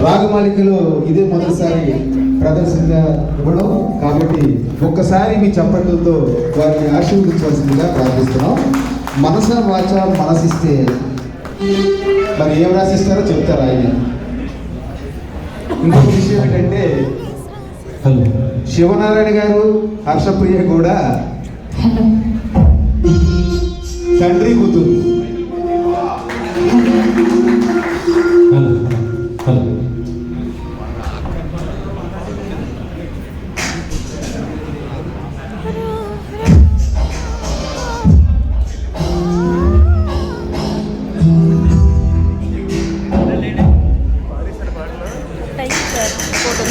రాగమాలికలో ఇదే మొదటిసారి ప్రదర్శనగా ఇవ్వడం కాబట్టి ఒక్కసారి మీ చప్పట్లతో వారిని ఆశీర్వదించవలసిందిగా ప్రార్థిస్తున్నాం. మనస వాచ మనసిస్తే మరి ఏం రాసిస్తారో చెప్తారు ఆయన. ఇంకొక విషయం ఏంటంటే శివనారాయణ గారు హర్షప్రియ కూడా తండ్రి కూతురు. ఫోటో